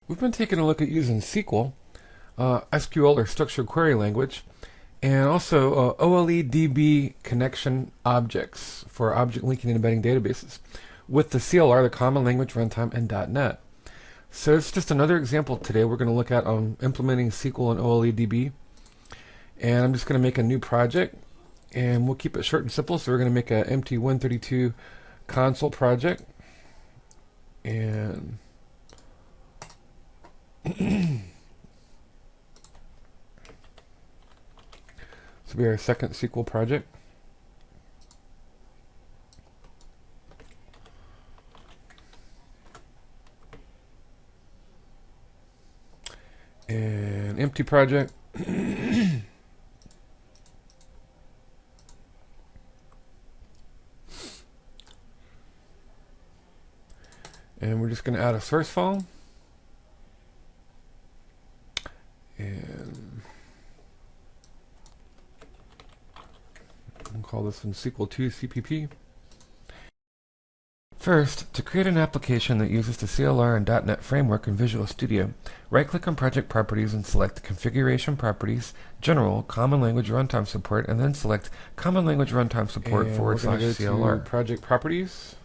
We've been taking a look at using SQL, SQL or Structured Query Language, and also OLE-DB connection objects for object linking and embedding databases with the CLR, the Common Language Runtime, and .NET. So it's just another example today. We're going to look at implementing SQL and OLE-DB, and I'm just going to make a new project, and we'll keep it short and simple. So we're going to make an empty 132 console project, and this will be our second SQL project. And empty project. And we're just going to add a source file. And we'll call this one SQL2 CPP. First, to create an application that uses the CLR and .NET framework in Visual Studio, right-click on Project Properties and select Configuration Properties, General, Common Language Runtime Support, and then select Common Language Runtime Support / CLR. Project Properties.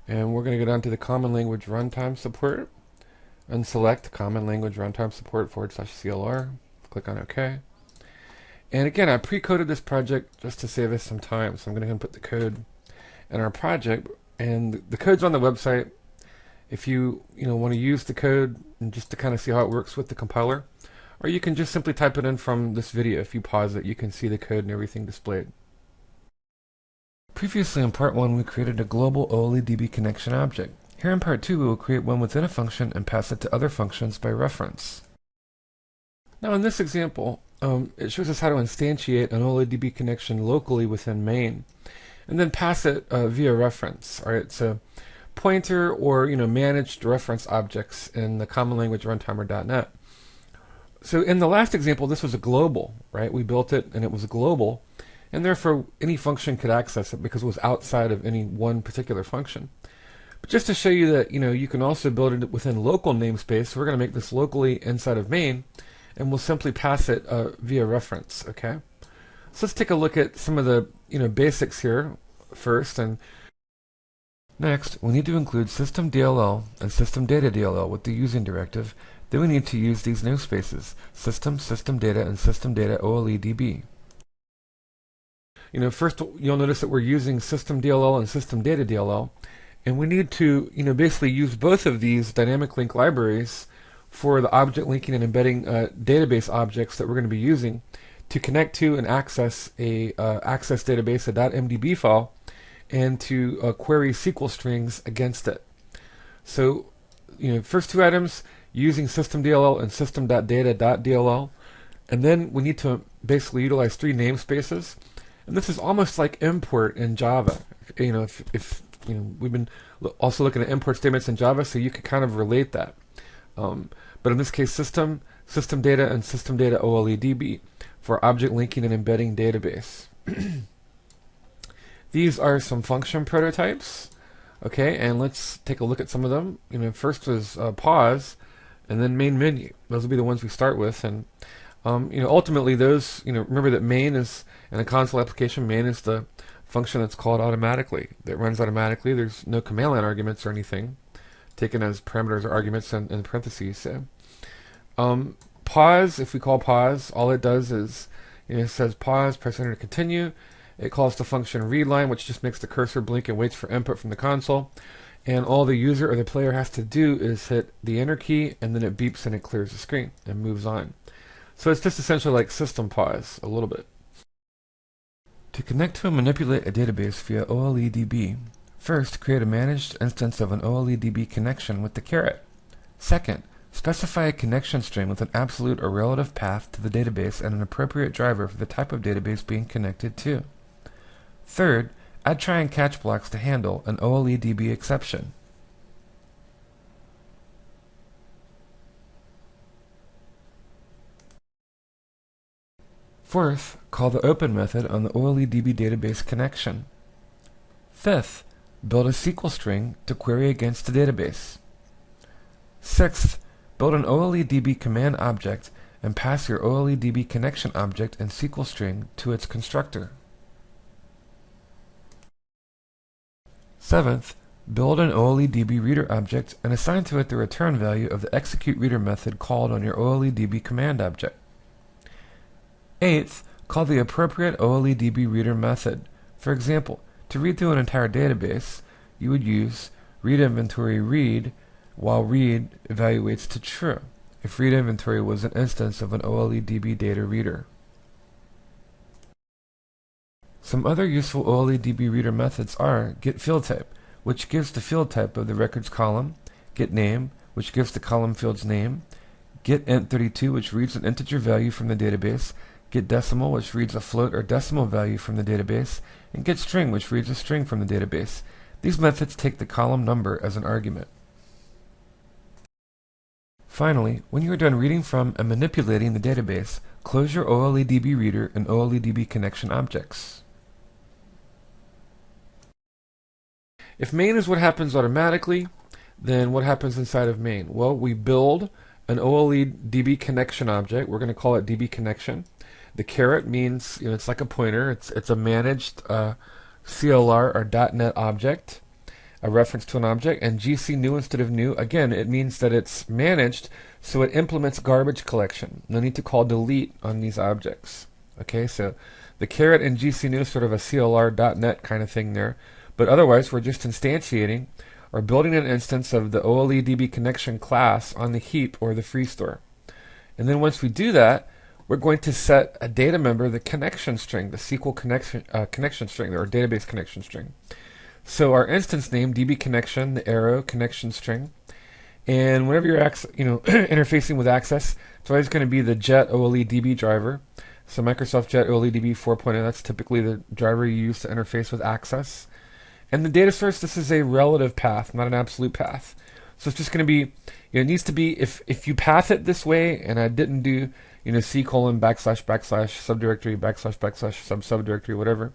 And we're going to go down to the Common Language Runtime Support and select Common Language Runtime Support / CLR. Click on OK. And again, I pre-coded this project just to save us some time. So I'm going to go and put the code in our project. And the code's on the website. If you want to use the code and just to kind of see how it works with the compiler, or you can just simply type it in from this video. If you pause it, you can see the code and everything displayed. Previously in part 1, we created a global OLE-DB connection object. Here in part 2, we will create one within a function and pass it to other functions by reference. Now in this example, it shows us how to instantiate an OLE-DB connection locally within main, and then pass it via reference. All right, so pointer or managed reference objects in the Common Language Runtime or .NET. So in the last example, this was a global, right? We built it and it was a global, and therefore any function could access it because it was outside of any one particular function. But just to show you that you can also build it within local namespace, we're going to make this locally inside of main, and we'll simply pass it via reference. Okay, so let's take a look at some of the basics here first. And next, we need to include system DLL and system data DLL with the using directive. Then we need to use these namespaces: system, system data, and system data OLE-DB. First you'll notice that we're using system DLL and system data DLL, and we need to basically use both of these dynamic link libraries for the object linking and embedding database objects that we're going to be using to connect to and access a access database, a .mdb file, and to query SQL strings against it. So first two items using system DLL and system.data.dll, and then we need to basically utilize three namespaces. And this is almost like import in Java. If we've been also looking at import statements in Java, so you could kind of relate that. But in this case, system data, and system data OLE-DB for object linking and embedding database. These are some function prototypes. Okay, and let's take a look at some of them. First was pause, and then main menu. Those will be the ones we start with, and ultimately those, remember that main is, in a console application, main is the function that's called automatically, that runs automatically. There's no command line arguments or anything taken as parameters or arguments in parentheses. So, pause, if we call pause, all it does is, it says pause, press enter to continue. It calls the function readLine, which just makes the cursor blink and waits for input from the console. And all the user or the player has to do is hit the enter key, and then it beeps and it clears the screen and moves on. So it's just essentially like system pause, a little bit. To connect to and manipulate a database via OLE-DB, first create a managed instance of an OLE-DB connection with the caret. Second, specify a connection string with an absolute or relative path to the database and an appropriate driver for the type of database being connected to. Third, add try and catch blocks to handle an OLE-DB exception. Fourth, call the open method on the OLE-DB database connection. Fifth, build a SQL string to query against the database. Sixth, build an OLE-DB command object and pass your OLE-DB connection object and SQL string to its constructor. Seventh, build an OLE-DB reader object and assign to it the return value of the executeReader method called on your OLE-DB command object. Eighth, call the appropriate OLE-DB reader method. For example, to read through an entire database, you would use read inventory read while read evaluates to true if read inventory was an instance of an OLE-DB data reader. Some other useful OLE-DB reader methods are getFieldType, which gives the field type of the records column, getName, which gives the column field's name, getInt32, which reads an integer value from the database, getDecimal, which reads a float or decimal value from the database, and getString, which reads a string from the database. These methods take the column number as an argument. Finally, when you are done reading from and manipulating the database, close your OLE-DB reader and OLE-DB connection objects. If main is what happens automatically, then what happens inside of main? Well, we build an OLE-DB connection object. We're going to call it DB connection. The caret means, it's like a pointer. It's a managed CLR or .NET object, a reference to an object. And GC new instead of new, again, it means that it's managed, so it implements garbage collection. No need to call delete on these objects. Okay, so the caret and GC new is sort of a CLR .NET kind of thing there. But otherwise, we're just instantiating or building an instance of the OLE-DB connection class on the heap or the free store. And then once we do that, we're going to set a data member, the connection string, the SQL connection string, or database connection string. So our instance name, DB connection, the arrow connection string. And whenever you're interfacing with Access, it's always going to be the Jet OLE-DB driver. So Microsoft Jet OLE-DB 4.0, that's typically the driver you use to interface with Access. And the data source, this is a relative path, not an absolute path. So it's just going to be, it needs to be, if you path it this way, and I didn't do, C:\\/ subdirectory / subdirectory, whatever,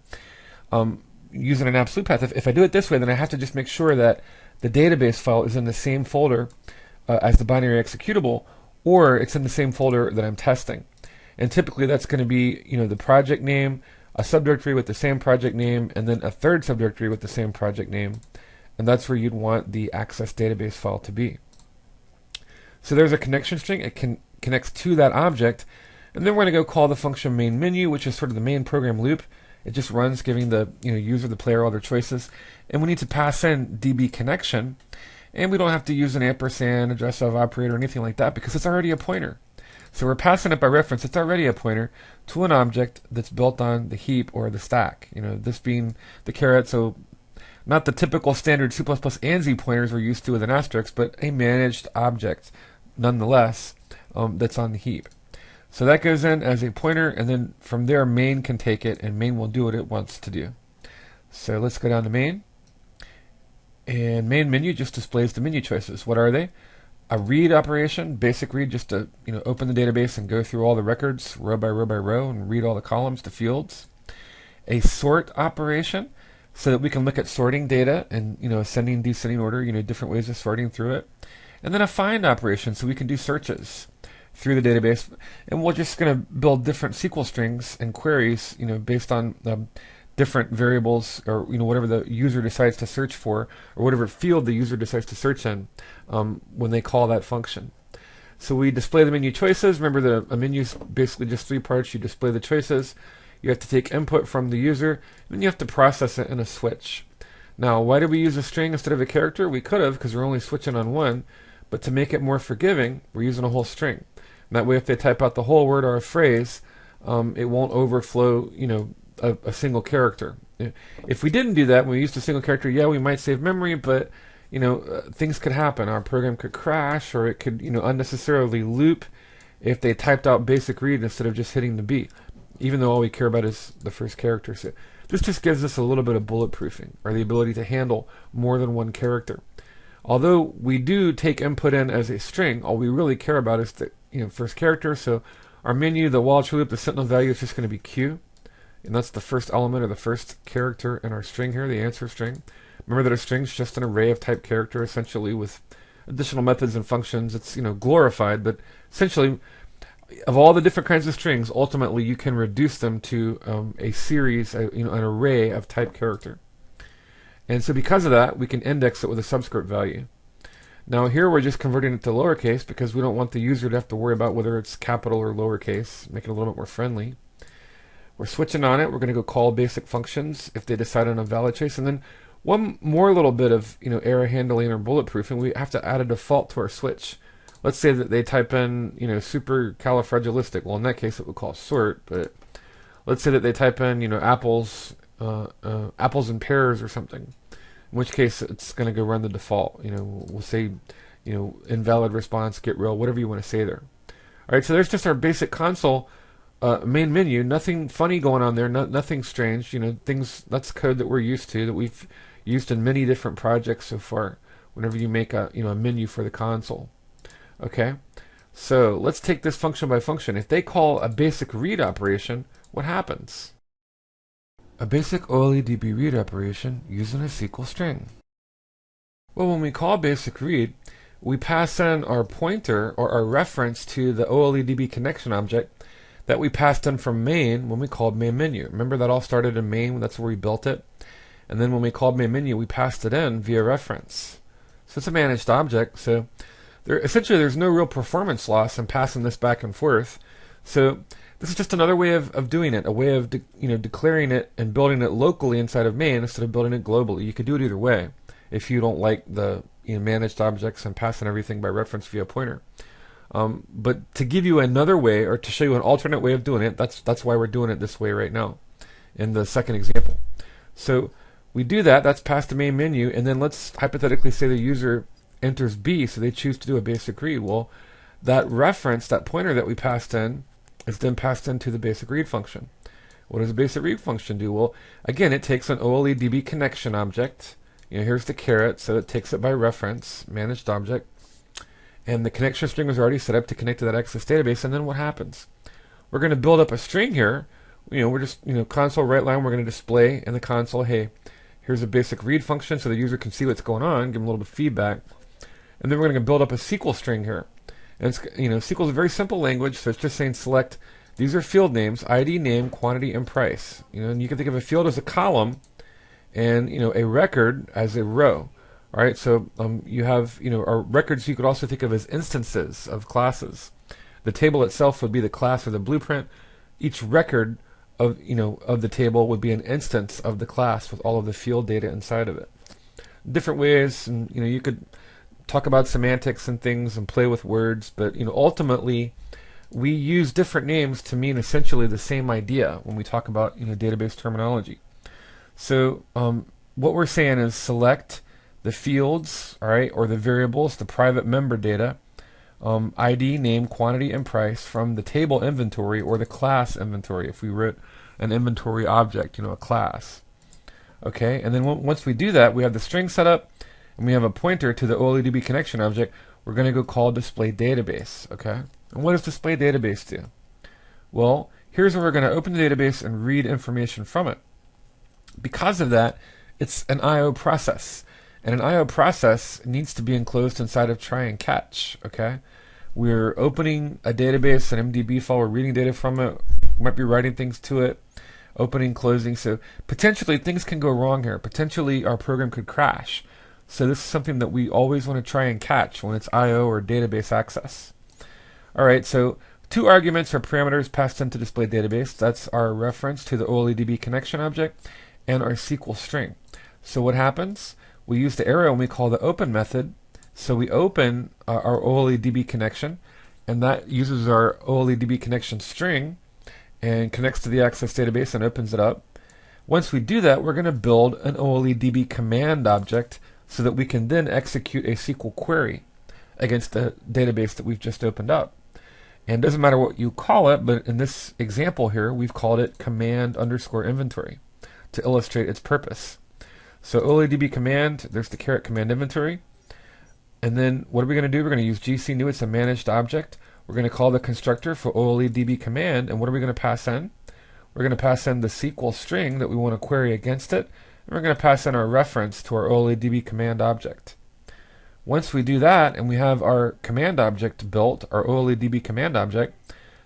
using an absolute path. If I do it this way, then I have to just make sure that the database file is in the same folder as the binary executable, or it's in the same folder that I'm testing. And typically that's going to be, the project name, a subdirectory with the same project name, and then a third subdirectory with the same project name. And that's where you'd want the Access database file to be. So there's a connection string. It connects to that object. And then we're going to go call the function main menu, which is sort of the main program loop. It just runs, giving the user, the player, all their choices. And we need to pass in DB connection. And we don't have to use an ampersand, address of operator, or anything like that, because it's already a pointer. So we're passing it by reference. It's already a pointer to an object that's built on the heap or the stack. This being the caret, so not the typical standard C++ ANSI pointers we're used to with an asterisk, but a managed object, nonetheless, that's on the heap. So that goes in as a pointer, and then from there main can take it, and main will do what it wants to do. So let's go down to main. And main menu just displays the menu choices. What are they? A read operation, basic read, just to open the database and go through all the records row by row by row and read all the columns to fields. A sort operation, so that we can look at sorting data and ascending, descending order, different ways of sorting through it. And then a find operation, so we can do searches through the database. And we're just going to build different SQL strings and queries, based on different variables, or whatever the user decides to search for, or whatever field the user decides to search in when they call that function. So we display the menu choices. Remember, a menu is basically just three parts. You display the choices, you have to take input from the user, and then you have to process it in a switch. Now, why did we use a string instead of a character? We could have, because we're only switching on one, but to make it more forgiving, we're using a whole string. And that way, if they type out the whole word or a phrase, it won't overflow, a single character. If we didn't do that, when we used a single character, yeah, we might save memory, but things could happen. Our program could crash, or it could unnecessarily loop if they typed out basic read instead of just hitting the B, even though all we care about is the first character. So this just gives us a little bit of bulletproofing, or the ability to handle more than one character. Although we do take input in as a string, all we really care about is the first character. So our menu, the while true loop, the sentinel value is just going to be Q. And that's the first element, or the first character in our string here, the answer string. Remember that a string is just an array of type character, essentially, with additional methods and functions. It's glorified, but essentially, of all the different kinds of strings, ultimately you can reduce them to a series, an array of type character. And so because of that, we can index it with a subscript value. Now here we're just converting it to lowercase because we don't want the user to have to worry about whether it's capital or lowercase, make it a little bit more friendly. We're switching on it. We're going to go call basic functions if they decide on a valid choice. And then one more little bit of error handling or bulletproofing, we have to add a default to our switch. Let's say that they type in supercalifragilistic. Well, in that case it would call sort, but let's say that they type in apples and pears or something. In which case it's going to go run the default. We'll say invalid response, get real, whatever you want to say there. All right, so there's just our basic console main menu. Nothing funny going on there. Nothing strange. Things. That's code that we're used to, that we've used in many different projects so far. Whenever you make a menu for the console. Okay, so let's take this function by function. If they call a basic read operation, what happens? A basic OleDb read operation using a SQL string. Well, when we call basic read, we pass in our pointer or our reference to the OLE-DB connection object that we passed in from main when we called main menu. Remember that all started in main, that's where we built it. And then when we called main menu, we passed it in via reference. So it's a managed object, so essentially there's no real performance loss in passing this back and forth. So this is just another way of doing it, a way of declaring it and building it locally inside of main instead of building it globally. You could do it either way if you don't like the managed objects and passing everything by reference via pointer. But to give you another way, or to show you an alternate way of doing it, that's why we're doing it this way right now in the second example. So we do that, that's past the main menu, and then let's hypothetically say the user enters B, so they choose to do a basic read. Well, that reference, that pointer that we passed in, is then passed into the basic read function. What does a basic read function do? Well, again, it takes an OLE-DB connection object. Here's the caret, so it takes it by reference, managed object, and the connection string was already set up to connect to that Access database. And then what happens? We're going to build up a string here. We're just console write line. We're going to display in the console, hey, here's a basic read function, so the user can see what's going on, give them a little bit of feedback. And then we're going to build up a SQL string here. And it's, SQL is a very simple language, so it's just saying select, these are field names, ID, name, quantity, and price. And you can think of a field as a column and, a record as a row. All right, so you have, our records you could also think of as instances of classes. The table itself would be the class or the blueprint. Each record of, of the table would be an instance of the class with all of the field data inside of it. Different ways, and, you could talk about semantics and things and play with words, but ultimately we use different names to mean essentially the same idea when we talk about database terminology. So what we're saying is select the fields, all right, or the variables, the private member data, ID, name, quantity, and price from the table inventory or the class inventory if we wrote an inventory object, a class. Okay, and then once we do that, we have the string set up, and we have a pointer to the OLE-DB connection object. We're going to go call display database. Okay, and what does display database do? Well, here's where we're going to open the database and read information from it. Because of that, it's an I/O process, and an I/O process needs to be enclosed inside of try and catch. Okay, we're opening a database, an MDB file. We're reading data from it. We might be writing things to it. Opening, closing. So potentially things can go wrong here. Potentially our program could crash. So this is something that we always want to try and catch when it's I/O or database access. All right, so two arguments or parameters passed into display database. That's our reference to the OLE-DB connection object and our SQL string. So what happens? We use the arrow and we call the open method. So we open our OLE-DB connection, and that uses our OLE-DB connection string and connects to the Access database and opens it up. Once we do that, we're going to build an OLE-DB command object so that we can then execute a SQL query against the database that we've just opened up. And it doesn't matter what you call it, but in this example here, we've called it command_inventory to illustrate its purpose. So OLE-DB command, there's the caret command inventory. And then what are we going to do? We're going to use GC new, it's a managed object. We're going to call the constructor for OLE-DB command, and what are we going to pass in? We're going to pass in the SQL string that we want to query against it, And we're going to pass in our reference to our OLE-DB command object. Once we do that and we have our command object built, our OLE-DB command object,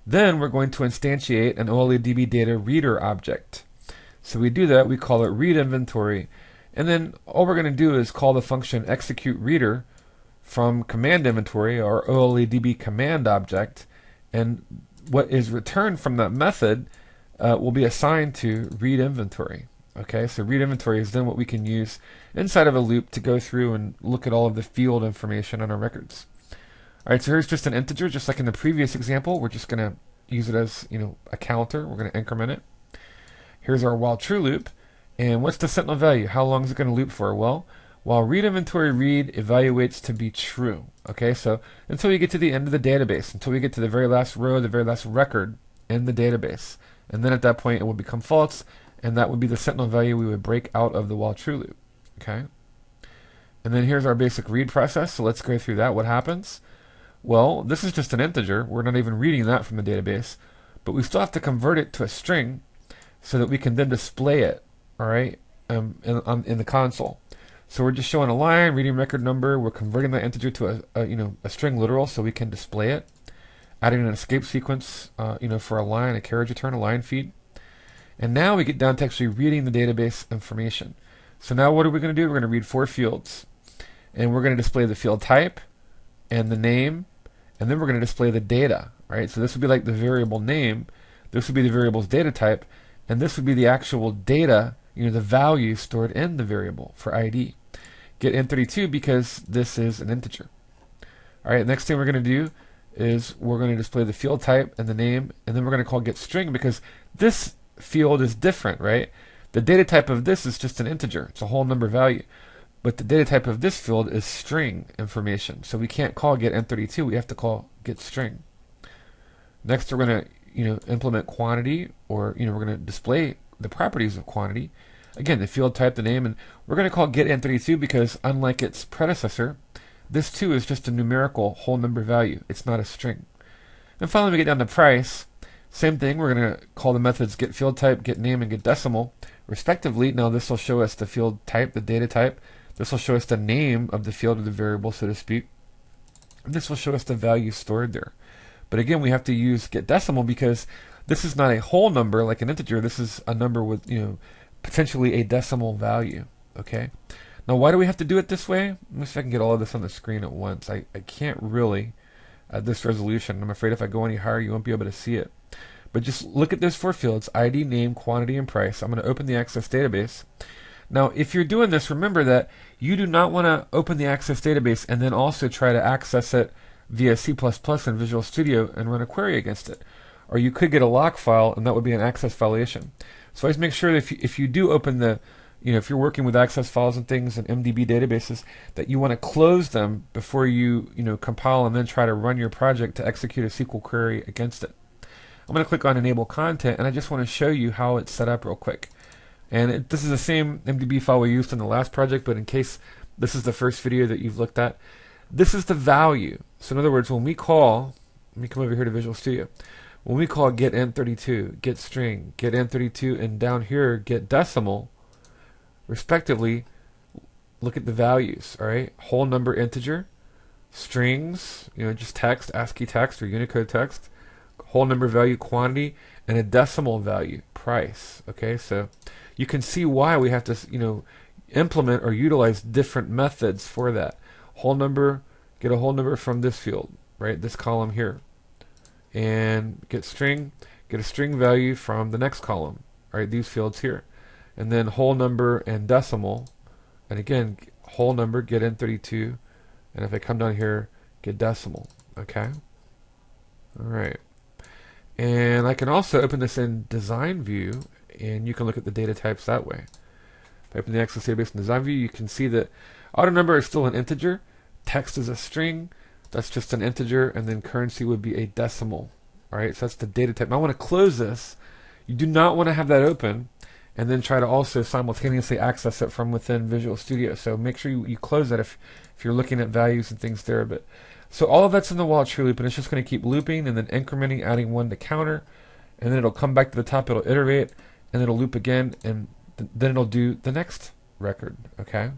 then we're going to instantiate an OLE-DB data reader object. So we do that, we call it read inventory, and then all we're going to do is call the function execute reader from command inventory, or OLE-DB command object, and what is returned from that method will be assigned to read inventory. Okay, so read inventory is then what we can use inside of a loop to go through and look at all of the field information on our records. Alright, so here's just an integer, just like in the previous example. We're just going to use it as, a counter. We're going to increment it. Here's our while true loop. And what's the sentinel value? How long is it going to loop for? Well, while read inventory read evaluates to be true. Okay, so until we get to the end of the database, until we get to the very last row, the very last record in the database. And then at that point it will become false, and that would be the sentinel value we would break out of the while true loop. Okay? And then here's our basic read process. So let's go through that. What happens? Well, this is just an integer. We're not even reading that from the database, but we still have to convert it to a string so that we can then display it, all right, in the console. So we're just showing a line, reading record number. We're converting that integer to a string literal so we can display it. Adding an escape sequence, for a line, a carriage return, a line feed. And now we get down to actually reading the database information. So now what are we going to do? We're going to read 4 fields, and we're going to display the field type and the name, and then we're going to display the data. Right? So this would be like the variable name. This would be the variable's data type, and this would be the actual data, the value stored in the variable for ID. Get int32 because this is an integer. All right, next thing we're going to do is we're going to display the field type and the name, and then we're going to call getString because this field is different, right? The data type of this is just an integer. It's a whole number value. But the data type of this field is string information. So we can't call getInt32, we have to call getString. Next we're going to implement quantity, or we're going to display the properties of quantity. Again, the field type, the name, and we're going to call getInt32 because unlike its predecessor, this too is just a numerical whole number value. It's not a string. And finally we get down to price. Same thing, we're going to call the methods getFieldType, getName, and getDecimal respectively. Now this will show us the field type, the data type. This will show us the name of the field or the variable, so to speak. And this will show us the value stored there. But again, we have to use getDecimal because this is not a whole number like an integer. This is a number with potentially a decimal value. Okay. Now why do we have to do it this way? Let me see if I can get all of this on the screen at once. I can't really at this resolution. I'm afraid if I go any higher you won't be able to see it. But just look at those 4 fields, ID, name, quantity, and price. I'm going to open the Access database. Now if you're doing this, remember that you do not want to open the Access database and then also try to access it via C++ and Visual Studio and run a query against it. Or you could get a lock file, and that would be an access violation. So always make sure that if you do open the if you're working with access files and things and MDB databases, that you want to close them before you compile and then try to run your project to execute a SQL query against it. I'm going to click on Enable Content, and I just want to show you how it's set up real quick. And this is the same MDB file we used in the last project, but in case this is the first video that you've looked at, this is the value. So in other words, when we call, let me come over here to Visual Studio. When we call getInt32, getString, getInt32, and down here getDecimal, respectively, look at the values. All right, whole number integer, strings, just text, ASCII text or Unicode text, whole number value quantity, and a decimal value price. Okay, so you can see why we have to implement or utilize different methods for that. Whole number, get a whole number from this field, right? This column here, and getString, get a string value from the next column. All right, these fields here. And then whole number and decimal, and again whole number, getInt32, and if I come down here, getDecimal. Okay. All right. And I can also open this in Design View, and you can look at the data types that way. If I open the Access database in Design View, you can see that auto number is still an integer, text is a string, that's just an integer, and then currency would be a decimal. All right. So that's the data type. Now I want to close this. You do not want to have that open and then try to also simultaneously access it from within Visual Studio. So make sure you close that if you're looking at values and things there. But so all of that's in the while true loop, and it's just going to keep looping and then incrementing, adding 1 to counter, and then it'll come back to the top, it'll iterate, and it'll loop again, and then it'll do the next record, okay?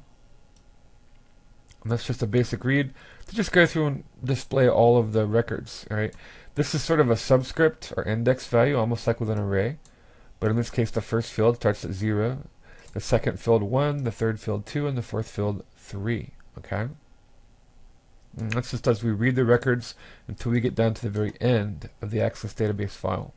And that's just a basic read to just go through and display all of the records, all right? This is sort of a subscript or index value, almost like with an array. But in this case, the first field starts at 0, the second field 1, the third field 2, and the fourth field 3, okay? And that's just as we read the records until we get down to the very end of the Access database file.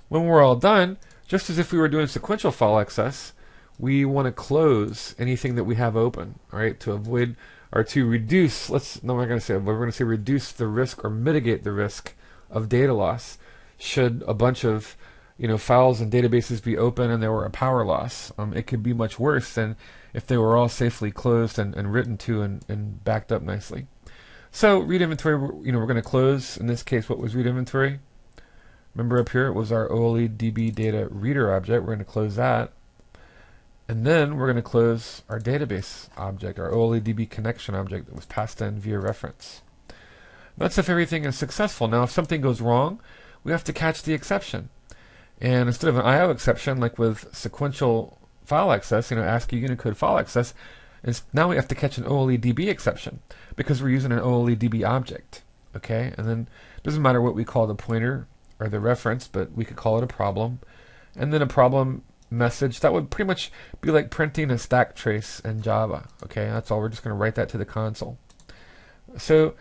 When we're all done, just as if we were doing sequential file access, we want to close anything that we have open, all right, to avoid or to reduce, we're going to say reduce the risk or mitigate the risk of data loss should a bunch of files and databases be open and there were a power loss. It could be much worse than if they were all safely closed and written to and backed up nicely. So read inventory, we're going to close. In this case, what was read inventory? Remember up here, it was our OleDb data reader object. We're going to close that. And then we're going to close our database object, our OLE-DB connection object that was passed in via reference. That's if everything is successful. Now, if something goes wrong, we have to catch the exception. And instead of an IO exception, like with sequential file access, ASCII Unicode file access, now we have to catch an OLE-DB exception because we're using an OLE-DB object. Okay, and then it doesn't matter what we call the pointer or the reference, but we could call it a problem. And then a problem message, that would pretty much be like printing a stack trace in Java. Okay, that's all. We're just going to write that to the console. So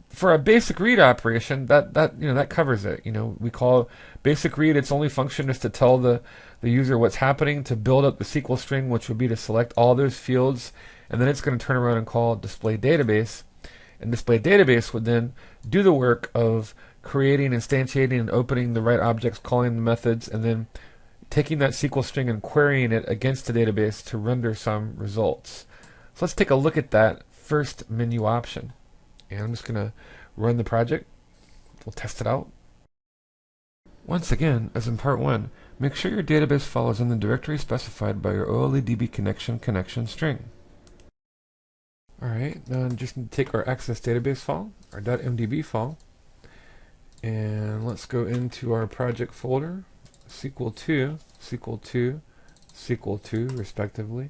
for a basic read operation, that covers it. We call basic read, its only function is to tell the user what's happening, to build up the SQL string, which would be to select all those fields, and then it's going to turn around and call display database, and display database would then do the work of creating, instantiating, and opening the right objects, calling the methods, and then taking that SQL string and querying it against the database to render some results. So let's take a look at that first menu option. And I'm just going to run the project. We'll test it out. Once again, as in part 1, make sure your database file is in the directory specified by your OleDb connection string. Alright, now I'm just going to take our Access database file, our .mdb file, and let's go into our project folder, SQL 2, SQL 2, SQL 2, respectively,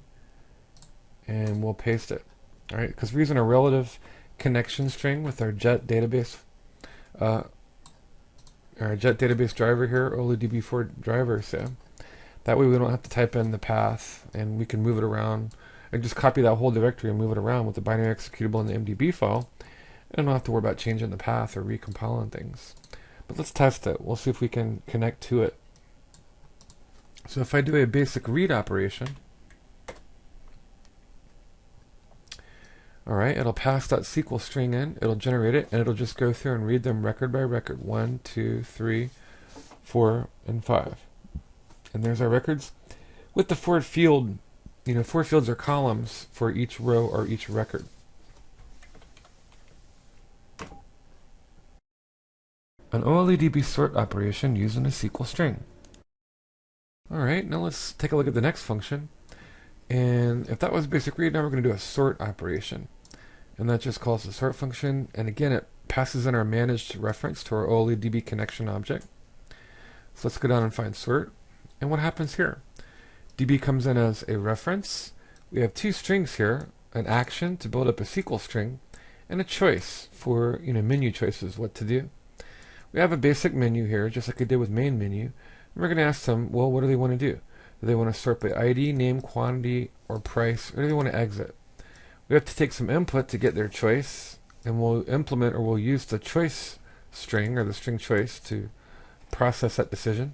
and we'll paste it. Alright, because we're using a relative connection string with our jet database driver here, OleDb driver, so that way we don't have to type in the path and we can move it around and just copy that whole directory and move it around with the binary executable in the MDB file, and don't have to worry about changing the path or recompiling things. But let's test it. We'll see if we can connect to it. So if I do a basic read operation, alright, it'll pass that SQL string in, it'll generate it, and it'll just go through and read them record by record. 1, 2, 3, 4, and 5. And there's our records with the 4 field, 4 fields or columns for each row or each record. An OleDb SORT operation using a SQL string. Alright, now let's take a look at the next function. And if that was basic read, now we're going to do a sort operation. And that just calls the sort function. And again, it passes in our managed reference to our OleDb connection object. So let's go down and find sort. And what happens here? DB comes in as a reference. We have 2 strings here, an action to build up a SQL string, and a choice for menu choices, what to do. We have a basic menu here, just like I did with main menu. And we're going to ask them, well, what do they want to do? Do they want to sort by ID, name, quantity, or price, or do they want to exit? We have to take some input to get their choice, and we'll implement or we'll use the choice string or the string choice to process that decision.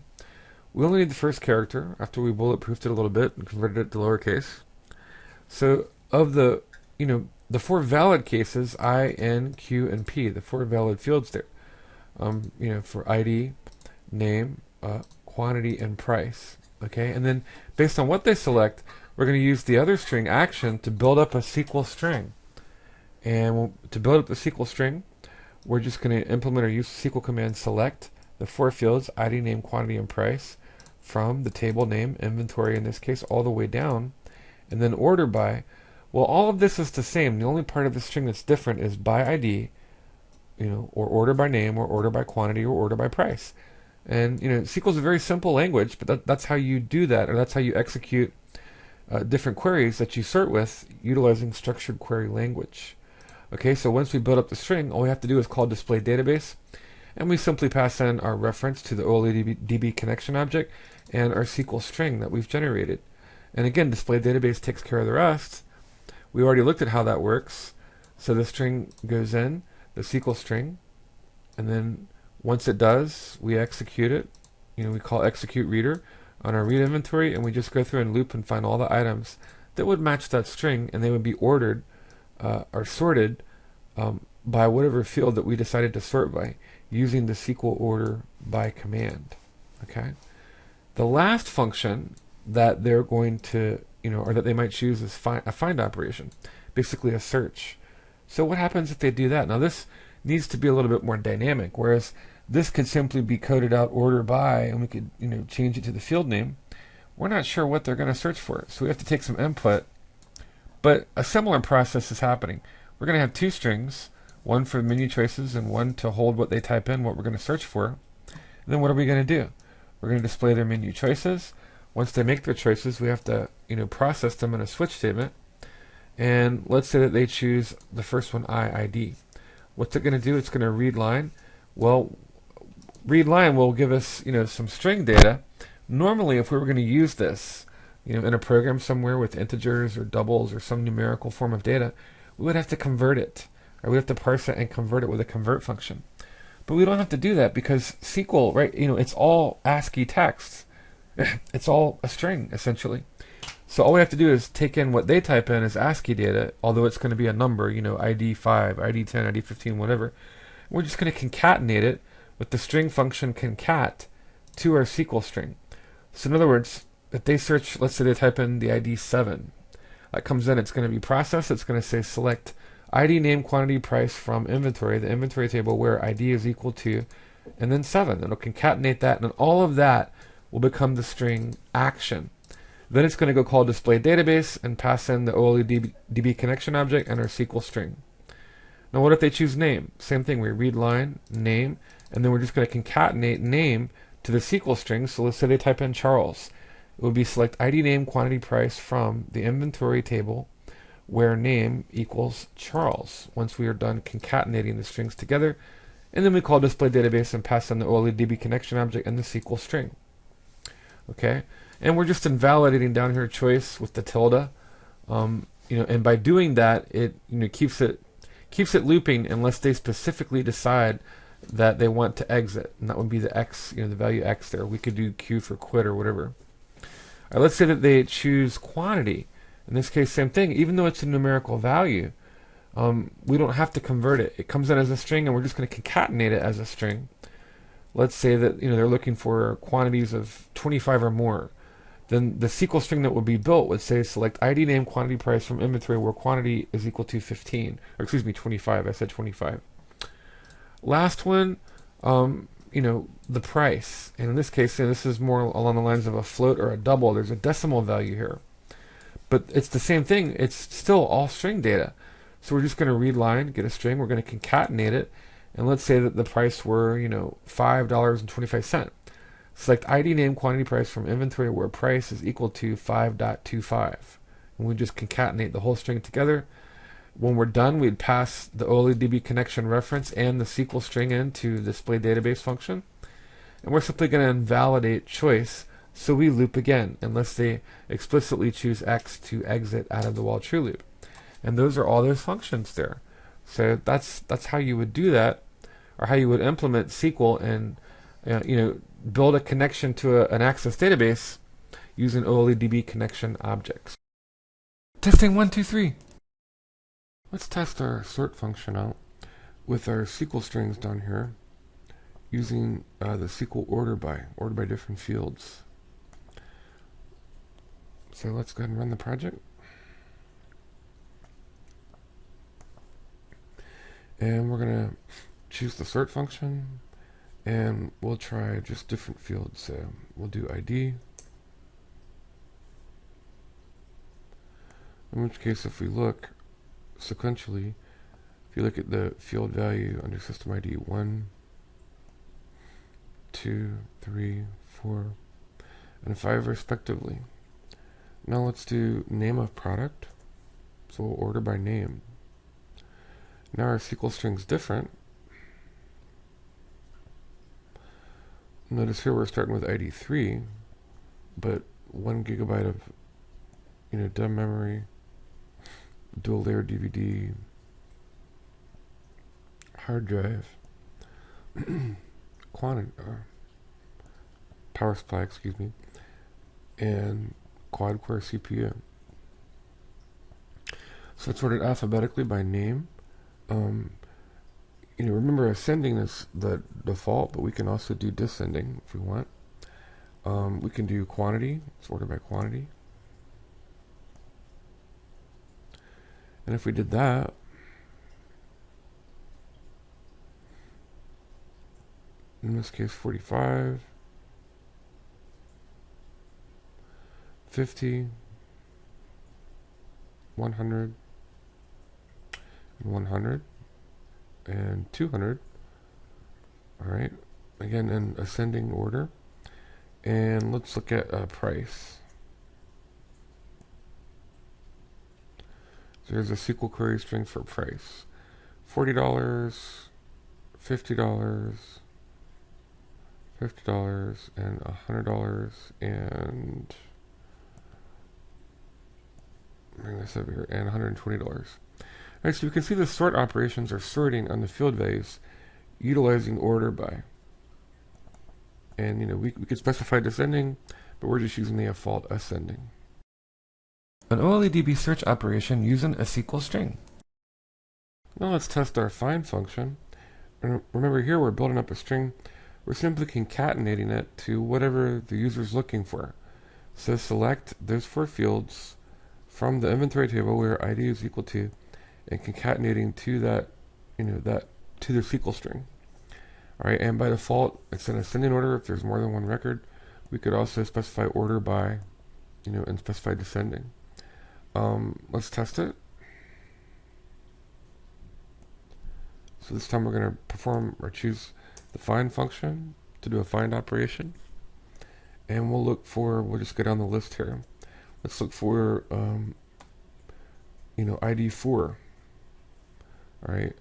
We only need the first character after we bulletproofed it a little bit and converted it to lowercase. So of the 4 valid cases, I, N, Q, and P, the 4 valid fields there, for ID, name, quantity, and price. Okay, and then based on what they select, we're going to use the other string action to build up a SQL string. And to build up the SQL string, we're just going to implement or use the SQL command select the 4 fields, ID, name, quantity, and price, from the table name, inventory in this case, all the way down, and then order by. Well, all of this is the same. The only part of the string that's different is by ID, or order by name, or order by quantity, or order by price. And SQL is a very simple language, but that's how you do that, or that's how you execute different queries that you sort with utilizing structured query language. Okay, so once we build up the string, all we have to do is call display database, and we simply pass in our reference to the OLE-DB connection object and our SQL string that we've generated. And again, display database takes care of the rest. We already looked at how that works. So the string goes in, the SQL string, and then once it does, we execute it. We call execute reader on our read inventory, and we just go through and loop and find all the items that would match that string, and they would be ordered or sorted by whatever field that we decided to sort by using the SQL order by command. Okay. The last function that they're going to, or that they might choose is a find operation, basically a search. So what happens if they do that? Now this needs to be a little bit more dynamic, whereas this could simply be coded out order by, and we could change it to the field name. We're not sure what they're going to search for, so we have to take some input. But a similar process is happening. We're going to have two strings, one for menu choices and one to hold what they type in, what we're going to search for. And then what are we going to do? We're going to display their menu choices. Once they make their choices, we have to process them in a switch statement. And let's say that they choose the first one, ID. What's it going to do? It's going to read line. Well, read line will give us some string data. Normally, if we were going to use this in a program somewhere with integers or doubles or some numerical form of data, we would have to convert it, or we'd have to parse it and convert it with a convert function. But we don't have to do that because SQL, right? it's all ASCII text. It's all a string essentially. So all we have to do is take in what they type in as ASCII data, although it's going to be a number, ID 5, ID 10, ID 15, whatever. We're just going to concatenate it with the string function concat to our SQL string. So in other words, if they search, let's say they type in the ID 7, that comes in, it's going to be processed, it's going to say select ID name quantity price from inventory, the inventory table where ID is equal to, and then 7. It'll concatenate that, and all of that will become the string action. Then it's going to go call display database and pass in the OLE-DB connection object and our SQL string. Now what if they choose name? Same thing, we read line, name, and then we're just going to concatenate name to the SQL string. So let's say they type in Charles. It would be select ID name quantity price from the inventory table where name equals Charles. Once we are done concatenating the strings together, and then we call display database and pass in the OLE-DB connection object and the SQL string. Okay, and we're just invalidating down here choice with the tilde, and by doing that, it keeps it looping unless they specifically decide that they want to exit, and that would be the X, the value X there. We could do Q for quit or whatever. All right, let's say that they choose quantity. In this case, same thing. Even though it's a numerical value, we don't have to convert it. It comes in as a string, and we're just going to concatenate it as a string. Let's say that they're looking for quantities of 25 or more. Then the SQL string that would be built would say select ID name quantity price from inventory where quantity is equal to 15, or excuse me, 25. I said 25. Last one, the price. And in this case, this is more along the lines of a float or a double. There's a decimal value here. But it's the same thing. It's still all string data. So we're just going to read line, get a string. We're going to concatenate it. And let's say that the price were, $5.25. Select ID name quantity price from inventory where price is equal to 5.25. And we just concatenate the whole string together. When we're done, we'd pass the OLE-DB connection reference and the SQL string into the display database function. And we're simply going to invalidate choice, so we loop again, unless they explicitly choose X to exit out of the while true loop. And those are all those functions there. So that's how you would do that, or how you would implement SQL and build a connection to an Access database using OLE-DB connection objects. Testing 1, 2, 3. Let's test our sort function out with our SQL strings down here using the SQL order by different fields. So let's go ahead and run the project. And we're going to choose the sort function, and we'll try just different fields. We'll do ID, in which case if we look sequentially, if you look at the field value under system ID 1, 2, 3, 4, and 5 respectively. Now let's do name of product. So we'll order by name. Now our SQL string's different. Notice here we're starting with ID 3, but 1 gigabyte of dumb memory, dual layer DVD, hard drive, power supply, excuse me, and quad core CPU. So it's sorted alphabetically by name. Remember ascending is the default, but we can also do descending if we want. We can do quantity, sorted by quantity. And if we did that, in this case 45, 50, 100, and 100, and 200. Alright, again in ascending order. And let's look at price. So here's a SQL query string for price. $40, $50, $50, and $100, and bring this over here, and $120. Alright, so you can see the sort operations are sorting on the field values utilizing order by. And we could specify descending, but we're just using the default ascending. An OLE-DB search operation using a SQL string. Now let's test our find function. And remember here we're building up a string. We're simply concatenating it to whatever the user is looking for. So select those 4 fields from the inventory table where ID is equal to, and concatenating to that, to the SQL string. Alright, and by default, it's in ascending order if there's more than one record. We could also specify order by, and specify descending. Let's test it. So this time we're going to perform or choose the find function to do a find operation. And we'll just go down the list here. Let's look for, ID 4. Alright,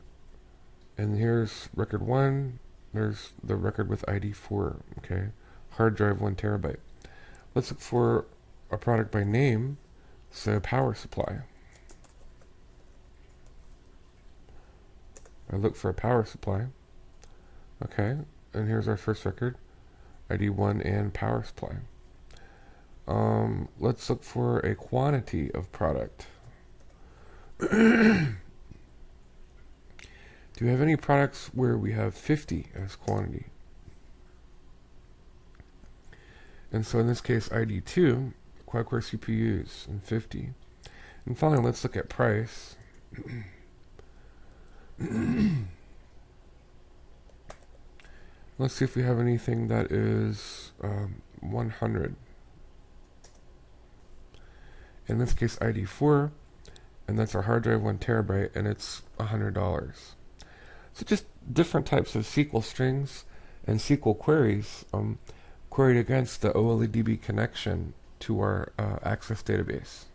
and here's record 1. There's the record with ID 4, okay? Hard drive 1 terabyte. Let's look for a product by name, so power supply. I look for a power supply, okay? And here's our first record, ID 1 and power supply. Let's look for a quantity of product. Do we have any products where we have 50 as quantity? And so in this case, ID 2, quad core CPUs, and 50. And finally, let's look at price. Let's see if we have anything that is 100. In this case, ID 4, and that's our hard drive 1 terabyte, and it's $100. So just different types of SQL strings and SQL queries queried against the OLE-DB connection to our Access database.